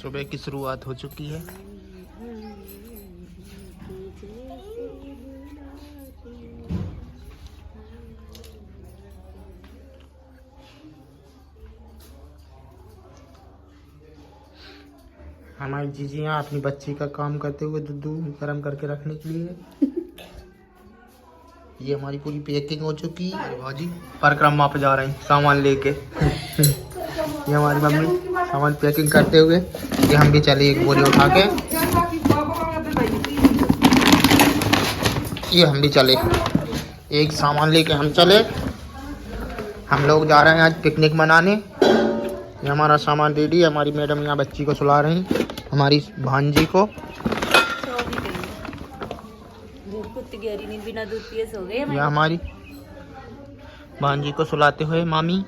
सुबह की शुरुआत हो चुकी है। हमारी जीजी यहाँ अपनी बच्ची का काम करते हुए दूध गर्म करके रखने के लिए। ये हमारी पूरी पैकिंग हो चुकी है। भाजी परिक्रमा पे जा रहे हैं सामान लेके। ये हमारी मम्मी सामान पैकिंग करते हुए, ये हम भी चले एक बोरी उठा के। ये हम भी चले एक सामान लेके हम चले। हम लोग जा रहे हैं आज पिकनिक मनाने। ये हमारा सामान रेडी है। हमारी मैडम यहाँ बच्ची को सुला रही हैं, हमारी भांजी को। बिना दूध पिए सो गए। ये हमारी भांजी को सुलाते हुए मामी।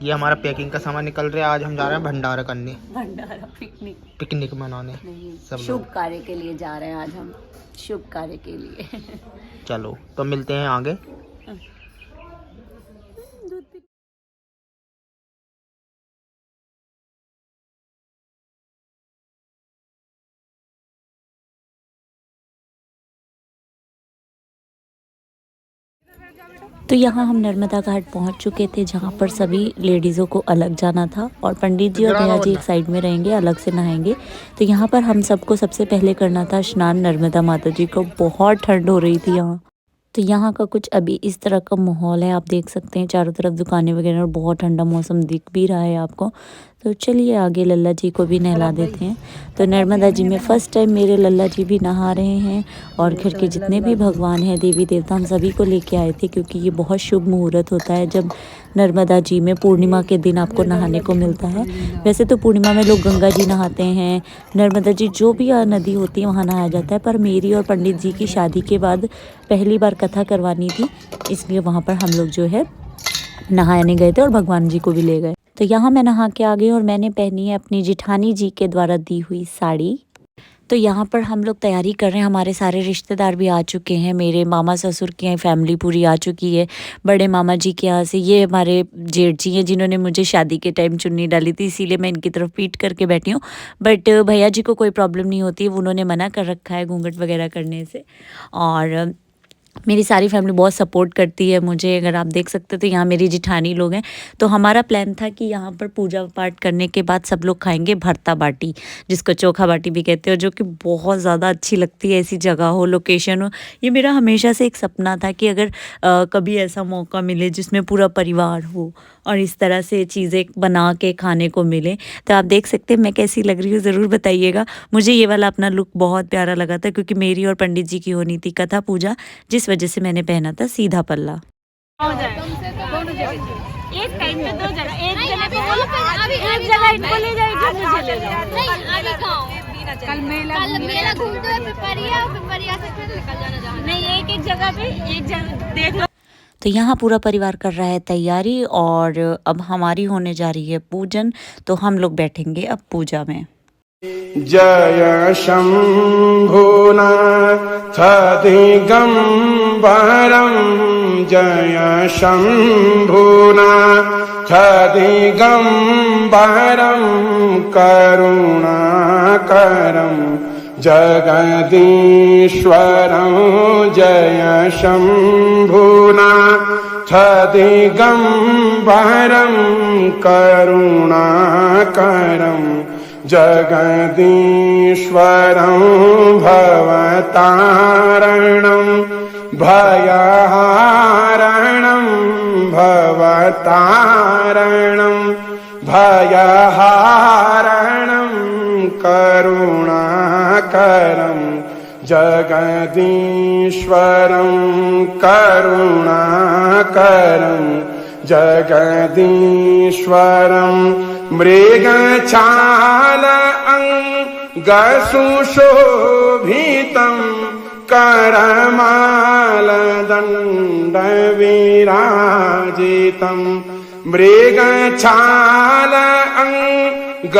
ये हमारा पैकिंग का सामान निकल रहा है। आज हम जा रहे हैं भंडारा करने, भंडारा पिकनिक मनाने। सब शुभ कार्य के लिए जा रहे हैं आज हम, शुभ कार्य के लिए। चलो तो मिलते हैं आगे। तो यहाँ हम नर्मदा घाट पहुँच चुके थे, जहाँ पर सभी लेडीज़ों को अलग जाना था और पंडित जी और भैया जी एक साइड में रहेंगे, अलग से नहाएंगे। तो यहाँ पर हम सबको सबसे पहले करना था स्नान नर्मदा माता जी को। बहुत ठंड हो रही थी यहाँ। तो यहाँ का कुछ अभी इस तरह का माहौल है, आप देख सकते हैं चारों तरफ दुकानें वगैरह और बहुत ठंडा मौसम दिख भी रहा है आपको। तो चलिए आगे लल्ला जी को भी नहला देते हैं। तो नर्मदा जी में फ़र्स्ट टाइम मेरे लल्ला जी भी नहा रहे हैं और घर के जितने भी भगवान हैं, देवी देवता, हम सभी को लेके आए थे, क्योंकि ये बहुत शुभ मुहूर्त होता है जब नर्मदा जी में पूर्णिमा के दिन आपको नहाने को मिलता है। वैसे तो पूर्णिमा में लोग गंगा जी नहाते हैं, नर्मदा जी जो भी नदी होती है वहाँ नहाया जाता है, पर मेरी और पंडित जी की शादी के बाद पहली बार कथा करवानी थी, इसलिए वहाँ पर हम लोग जो है नहाने गए थे और भगवान जी को भी ले गए। तो यहाँ मैं नहा के आ गई और मैंने पहनी है अपनी जिठानी जी के द्वारा दी हुई साड़ी। तो यहाँ पर हम लोग तैयारी कर रहे हैं, हमारे सारे रिश्तेदार भी आ चुके हैं। मेरे मामा ससुर की फैमिली पूरी आ चुकी है, बड़े मामा जी के यहाँ से। ये हमारे जेठ जी हैं जिन्होंने मुझे शादी के टाइम चुन्नी डाली थी, इसीलिए मैं इनकी तरफ पीट करके बैठी हूँ। बट भैया जी को कोई प्रॉब्लम नहीं होती, उन्होंने मना कर रखा है घूंघट वगैरह करने से। और मेरी सारी फैमिली बहुत सपोर्ट करती है मुझे। अगर आप देख सकते तो यहाँ मेरी जिठानी लोग हैं। तो हमारा प्लान था कि यहाँ पर पूजा पाठ करने के बाद सब लोग खाएंगे भरता बाटी, जिसको चोखा बाटी भी कहते हैं, जो कि बहुत ज़्यादा अच्छी लगती है। ऐसी जगह हो, लोकेशन हो। ये मेरा हमेशा से एक सपना था कि अगर कभी ऐसा मौका मिले जिसमें पूरा परिवार हो और इस तरह से चीज़ें बना के खाने को मिले। तो आप देख सकते हैं मैं कैसी लग रही हूँ, ज़रूर बताइएगा। मुझे ये वाला अपना लुक बहुत प्यारा लगा था, क्योंकि मेरी और पंडित जी की होनी थी कथा पूजा, जिस वजह से मैंने पहना था सीधा पल्ला। एक टाइम पे दो जगह, एक जगह पे एक जगह इनको ले जाएगी, मुझे ले जाओ। कल मेला घूमते हुए फिर परिया से फिर निकल जाना जहाँ नहीं, एक जगह पे एक जगह देख लो। तो यहाँ पूरा परिवार कर रहा है तैयारी और अब हमारी होने जा रही है पूजन। तो हम लोग बैठेंगे अब पूजा में। जय शंभुनाथ दिगंबरम, जय शंभुनाथ दिगंबरम, करुणाकरम जगदीश्वरं, जय शंभुनाथ दिगंबरं, करुणाकरं जगदीश्वरं, भवतारणं भयहारणं, भवतारणं भयहारणं, करुणाकरं जगदीश्वरं, करुणाकरं जगदीश्वरं, मृगछाल अंगसुशोभितं, करमालदण्डविराजितं, मृगछाल अंगसुशोभितं,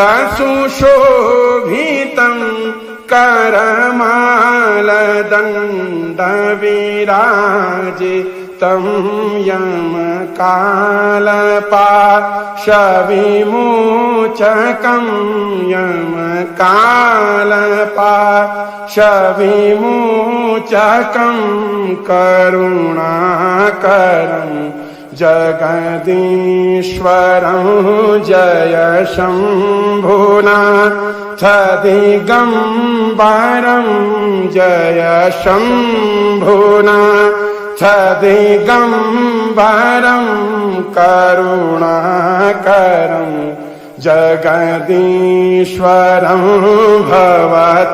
करमालदण्डविराजितं, यमकालपाशविमोचनं, विमोचकं यमकालपाशविमोचकं करुणाकरं जगदीश्वरं जय शम्भुनाथ दिगम्बरं जय शम्भुनाथ दिगम्बरं करुणाकरं जगदीश्वरं भवतारणं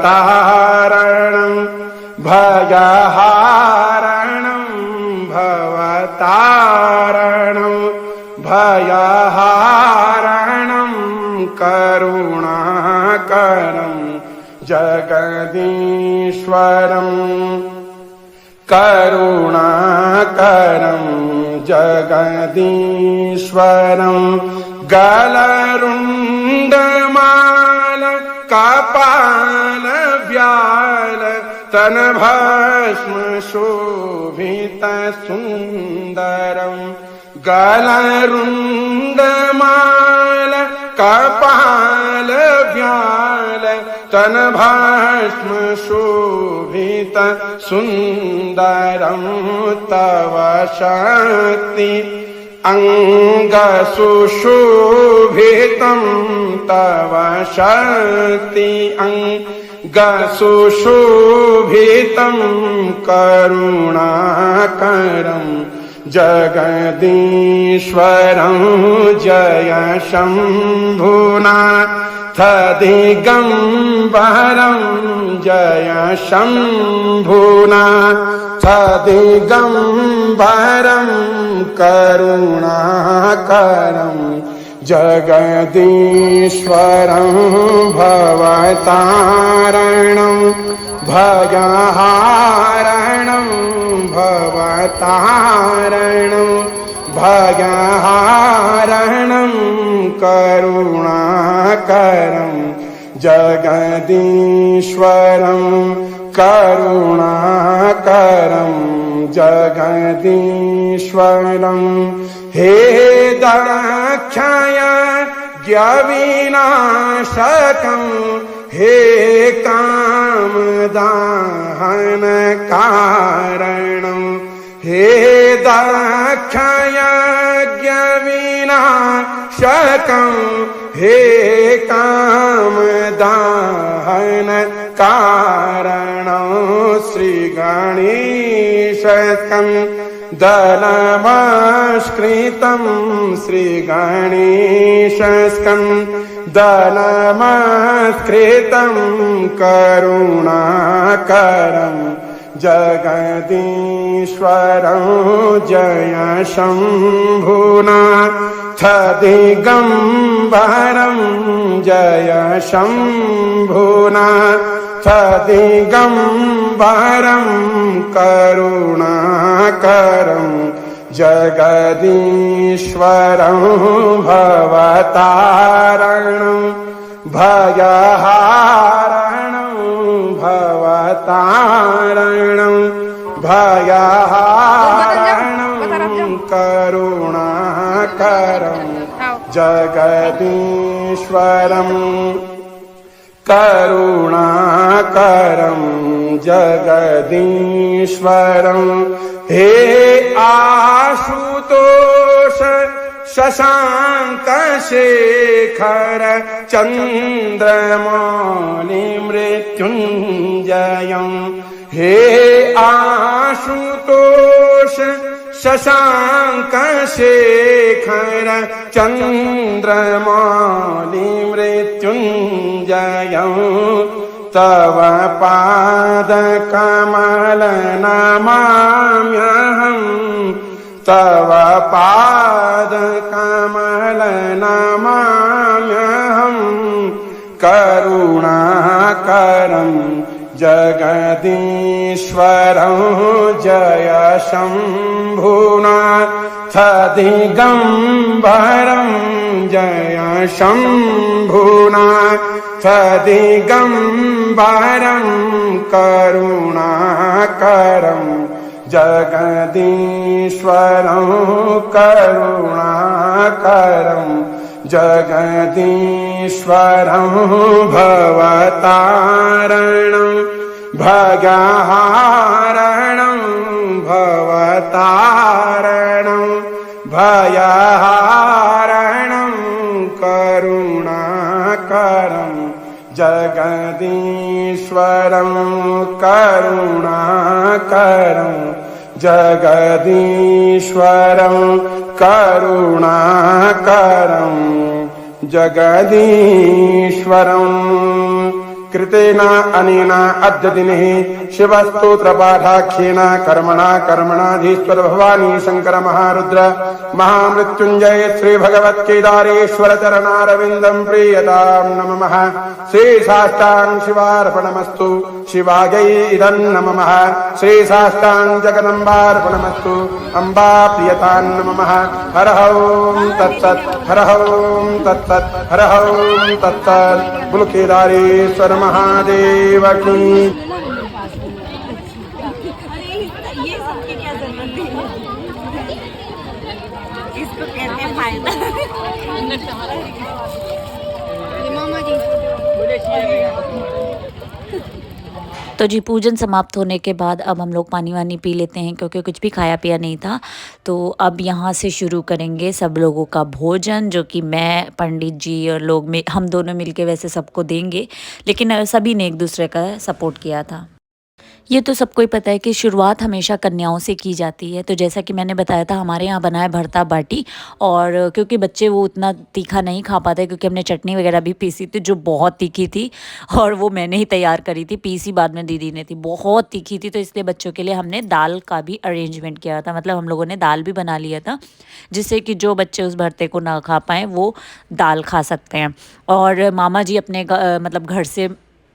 भयहारणं भवतारणं भयहारणं करुणाकरं जगदीश्वरं करुणाकरं जगदीश्वरं गलरुण्डमाल कपाल व्याल तनभस्म शोभित सुन्दरं गलरुण्डमाल कपाल व्याल तनभस्म शोभित सुन्दरं तव शक्ति अंगसुशोभितं तव शक्ति अंगसुशोभितं करुणाकरं जगदीश्वरं जय शम्भुनाथ दिगम्बरं जय शम्भुनाथ दिगम्बरं करुणाकरं जगदीश्वरं भवतारणं भयहारणं भवतारणं भयहारणं करुणाकरं जगदीश्वरं करुणाकरं जगदीश्वरं हे दक्षयज्ञविनाशकं हे कामदाहनकारणं हे दक्षयज्ञविनाशकं हे कामदाहनकारणं श्रीगणेशकं दलमस्कृतं श्रीगणेशस्कं दलमस्कृतं करुणाकरं जगदीश्वरं जय शम्भुनाथ दिगम्बरं जय शम्भुनाथ दिगम्बरं करुणाकरं जगदीश्वरं भवतारणं भयहारणं भवतारणं भयहारणं करुणाकरं जगदीश्वरं करुणाकरं जगदीश्वरं हे आशुतोष शशांक शेखर चंद्रमौलि मृत्युंजयं हे आशुतोष शशांक शेखर चंद्रमौलि मृत्युंजयं तव पादकमल नमाम्यहं तव पादकमल नमाम्यहं करुणाकरं जगदीश्वरं जय शम्भुनाथ दिगम्बरं जय शम्भुनाथ दिगम्बरं करुणाकरं जगदीश्वरं करुणाकरं जगदीश्वरं भवतारणं भयहारणं भवतारणं भयहारणं करुणाकरं जगदीश्वरं करुणाकरं जगदीश्वरं करुणाकरं जगदीश्वरं कृतेन अनेन अद्य दिने शिवस्तोत्रपाठाख्येन कर्मणा भवानी शंकर महारुद्र महामृत्युंजय श्री भगवत केदारेश्वर चरणारविंदं प्रीयतां नमः। श्री साष्टांग शिवार्पणमस्तु शिवायै इदं नमः। श्री साष्टांग जगदम्बार्पणमस्तु अम्बा प्रियतां नमः। हर ओं तत्सत् हर ओं तत्सत् हर ओं तत्सत्। बोलो केदारेश्वर महादेव की। तो जी पूजन समाप्त होने के बाद अब हम लोग पानी वानी पी लेते हैं क्योंकि कुछ भी खाया पिया नहीं था। तो अब यहाँ से शुरू करेंगे सब लोगों का भोजन, जो कि मैं, पंडित जी और लोग में हम दोनों मिलके वैसे सबको देंगे, लेकिन सभी ने एक दूसरे का सपोर्ट किया था। ये तो सबको ही पता है कि शुरुआत हमेशा कन्याओं से की जाती है। तो जैसा कि मैंने बताया था, हमारे यहाँ बना है भरता बाटी, और क्योंकि बच्चे वो उतना तीखा नहीं खा पाते, क्योंकि हमने चटनी वगैरह भी पीसी थी जो बहुत तीखी थी, और वो मैंने ही तैयार करी थी, पीसी बाद में दीदी ने थी, बहुत तीखी थी। तो इसलिए बच्चों के लिए हमने दाल का भी अरेंजमेंट किया था, मतलब हम लोगों ने दाल भी बना लिया था, जिससे कि जो बच्चे उस भरते को ना खा पाएँ वो दाल खा सकते हैं। और मामा जी अपने मतलब घर से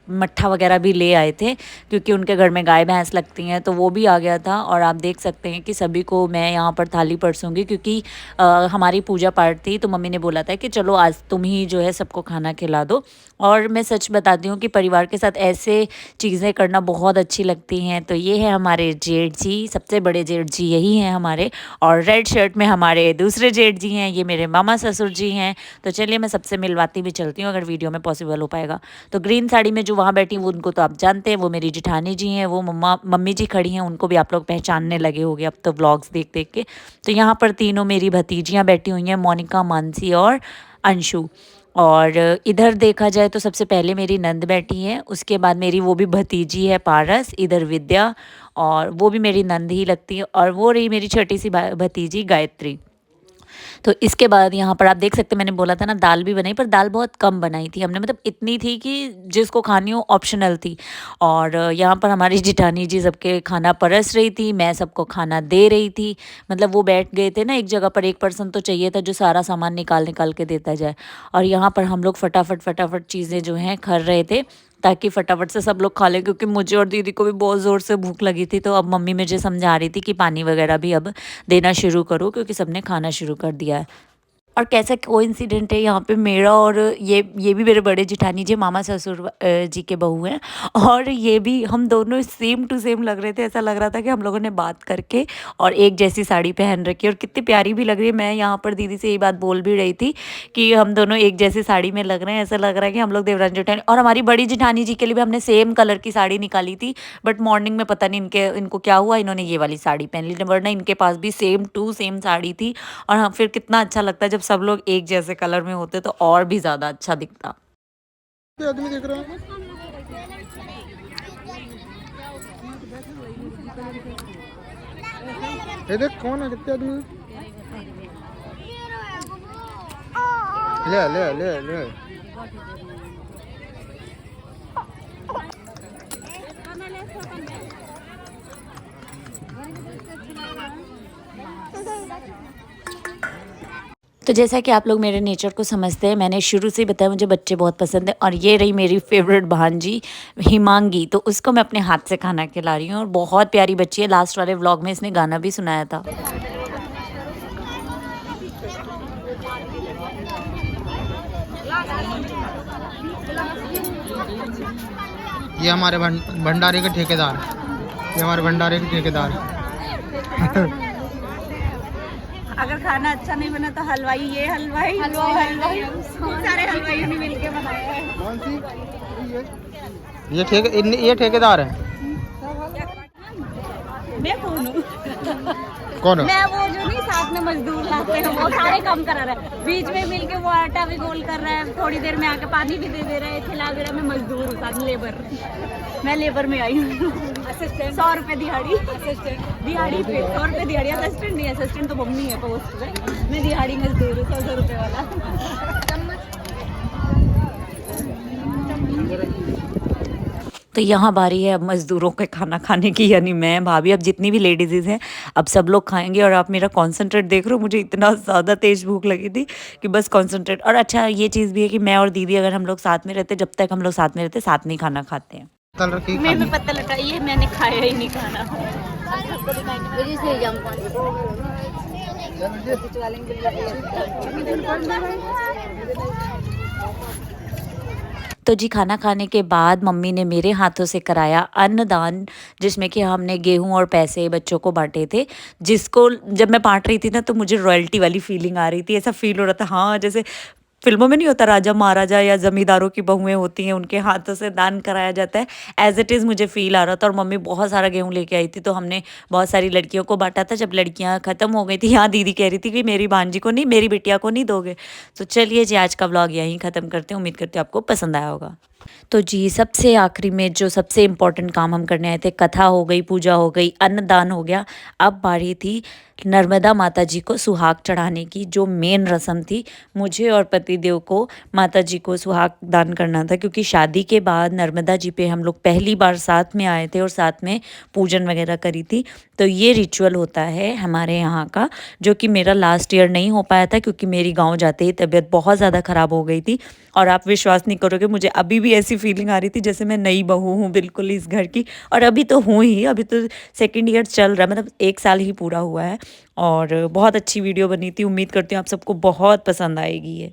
मट्ठा वगैरह भी ले आए थे, क्योंकि उनके घर में गाय भैंस लगती हैं, तो वो भी आ गया था। और आप देख सकते हैं कि सभी को मैं यहाँ पर थाली परसूँगी, क्योंकि हमारी पूजा पाठ थी, तो मम्मी ने बोला था कि चलो आज तुम ही जो है सबको खाना खिला दो। और मैं सच बताती हूँ कि परिवार के साथ ऐसे चीज़ें करना बहुत अच्छी लगती हैं। तो ये है हमारे जेठ जी, सबसे बड़े जेठ जी यही हैं हमारे, और रेड शर्ट में हमारे दूसरे जेठ जी हैं, ये मेरे मामा ससुर जी हैं। तो चलिए मैं सबसे मिलवाती भी चलती हूँ अगर वीडियो में पॉसिबल हो पाएगा। तो ग्रीन साड़ी में जो वहाँ बैठी वो उनको तो आप जानते हैं, वो मेरी जिठानी जी हैं, वो मम्मी जी खड़ी हैं, उनको भी आप लोग पहचानने लगे होंगे अब तो व्लॉग्स देख देख के। तो यहाँ पर तीनों मेरी भतीजियाँ बैठी हुई हैं, मोनिका, मानसी और अंशु। और इधर देखा जाए तो सबसे पहले मेरी नंद बैठी है, उसके बाद मेरी वो भी भतीजी है पारस, इधर विद्या, और वो भी मेरी नंद ही लगती है, और वो रही मेरी छोटी सी भतीजी गायत्री। तो इसके बाद यहाँ पर आप देख सकते हैं, मैंने बोला था ना दाल भी बनाई, पर दाल बहुत कम बनाई थी हमने, मतलब इतनी थी कि जिसको खानी हो ऑप्शनल थी। और यहाँ पर हमारी जिठानी जी सबके खाना परस रही थी, मैं सबको खाना दे रही थी। मतलब वो बैठ गए थे ना एक जगह पर, एक पर्सन तो चाहिए था जो सारा सामान निकाल के देता जाए। और यहाँ पर हम लोग फटाफट चीज़ें जो हैं कर रहे थे, ताकि फटाफट से सब लोग खा लें, क्योंकि मुझे और दीदी को भी बहुत ज़ोर से भूख लगी थी। तो अब मम्मी मुझे समझा रही थी कि पानी वगैरह भी अब देना शुरू करो, क्योंकि सबने खाना शुरू कर दिया है। और कैसा कोइंसिडेंट है, यहाँ पे मेरा और ये भी मेरे बड़े जिठानी जी मामा ससुर जी के बहू हैं, और ये भी हम दोनों सेम टू सेम लग रहे थे। ऐसा लग रहा था कि हम लोगों ने बात करके और एक जैसी साड़ी पहन रखी है, और कितनी प्यारी भी लग रही है। मैं यहाँ पर दीदी से यही बात बोल भी रही थी कि हम दोनों एक जैसी साड़ी में लग रहे हैं, ऐसा लग रहा है कि हम लोग देवरानी जेठानी। और हमारी बड़ी जिठानी जी के लिए भी हमने सेम कलर की साड़ी निकाली थी, बट मॉर्निंग में पता नहीं इनको क्या हुआ, इन्होंने ये वाली साड़ी पहन ली, वरना इनके पास भी सेम टू सेम साड़ी थी। और हाँ, फिर कितना अच्छा लगता है जब सब लोग एक जैसे कलर में होते, तो और भी ज्यादा अच्छा दिखता। आदमी देख रहा है, ये देख कौन है, कितने आदमी, ले ले ले ले। तो जैसा कि आप लोग मेरे नेचर को समझते हैं, मैंने शुरू से ही बताया मुझे बच्चे बहुत पसंद है। और ये रही मेरी फेवरेट भांजी हिमांगी, तो उसको मैं अपने हाथ से खाना खिला रही हूँ, और बहुत प्यारी बच्ची है। लास्ट वाले व्लॉग में इसने गाना भी सुनाया था। ये हमारे भंडारे के ठेकेदार, ये हमारे भंडारे के ठेकेदार। अगर खाना अच्छा नहीं बना तो हलवाई, ये हलवाई, वो हलवाई, सारे हलवाइयों ने मिलके बनाया है। ये ठेकेदार है। मैं कौन हूँ? कौन है? मैं वो जो नहीं साथ में मजदूर लाते हैं, वो सारे काम करा रहा है। बीच में मिलके वो आटा भी गोल कर रहा है, थोड़ी देर में आके पानी भी दे रहा है, खिला दे रहा है। मैं मजदूर हूँ, साथ लेबर। मैं लेबर में आई हूँ। असिस्टेंट 100 रुपए दिहाड़ी। दिहाड़ी पे 100 रुपए दिहाड़ी। असिस्टेंट नहीं, असिस्टेंट तो मम्मी है पोस्ट पे। मैं दिहाड़ी मजदूर हूँ, 100 रुपए वाला। तो यहाँ बारी है अब मज़दूरों के खाना खाने की, यानी मैं, भाभी, अब जितनी भी लेडीज़ हैं अब सब लोग खाएंगे। और आप मेरा कॉन्सेंट्रेट देख रहे हो, मुझे इतना ज़्यादा तेज़ भूख लगी थी कि बस कॉन्सेंट्रेट। और अच्छा ये चीज़ भी है कि मैं और दीदी अगर हम लोग साथ में रहते, जब तक हम लोग साथ में रहते, साथ में ही खाना खाते हैं। मैं भी पता लगा, ये मैंने खाया ही नहीं खाना। तो जी खाना खाने के बाद मम्मी ने मेरे हाथों से कराया अन्नदान, जिसमें कि हमने गेहूं और पैसे बच्चों को बांटे थे। जिसको जब मैं बांट रही थी ना, तो मुझे रॉयल्टी वाली फीलिंग आ रही थी। ऐसा फील हो रहा था, हाँ, जैसे फिल्मों में नहीं होता, राजा महाराजा या जमींदारों की बहुएं होती हैं, उनके हाथों से दान कराया जाता है। एज इट इज़ मुझे फील आ रहा था। और मम्मी बहुत सारा गेहूं लेके आई थी, तो हमने बहुत सारी लड़कियों को बांटा था। जब लड़कियां ख़त्म हो गई थी, यहाँ दीदी कह रही थी कि मेरी भांजी को नहीं, मेरी बिटिया को नहीं दोगे। तो चलिए जी, आज का व्लॉग यहीं ख़त्म करते हैं। उम्मीद करते हैं आपको पसंद आया होगा। तो जी सबसे आखिरी में जो सबसे इम्पोर्टेंट काम हम करने आए थे, कथा हो गई, पूजा हो गई, अन्नदान हो गया। अब बारी थी नर्मदा माता जी को सुहाग चढ़ाने की, जो मेन रस्म थी। मुझे और पतिदेव को माता जी को सुहाग दान करना था, क्योंकि शादी के बाद नर्मदा जी पे हम लोग पहली बार साथ में आए थे और साथ में पूजन वगैरह करी थी। तो ये रिचुअल होता है हमारे यहाँ का, जो कि मेरा लास्ट ईयर नहीं हो पाया था, क्योंकि मेरी गाँव जाते ही तबीयत बहुत ज़्यादा ख़राब हो गई थी। और आप विश्वास नहीं करोगे, मुझे अभी भी ऐसी फीलिंग आ रही थी जैसे मैं नई बहू हूँ बिल्कुल इस घर की। और अभी तो हूँ ही, अभी तो 2nd ईयर चल रहा है, मतलब 1 साल ही पूरा हुआ है। और बहुत अच्छी वीडियो बनी थी। उम्मीद करती हूँ आप सबको बहुत पसंद आएगी ये।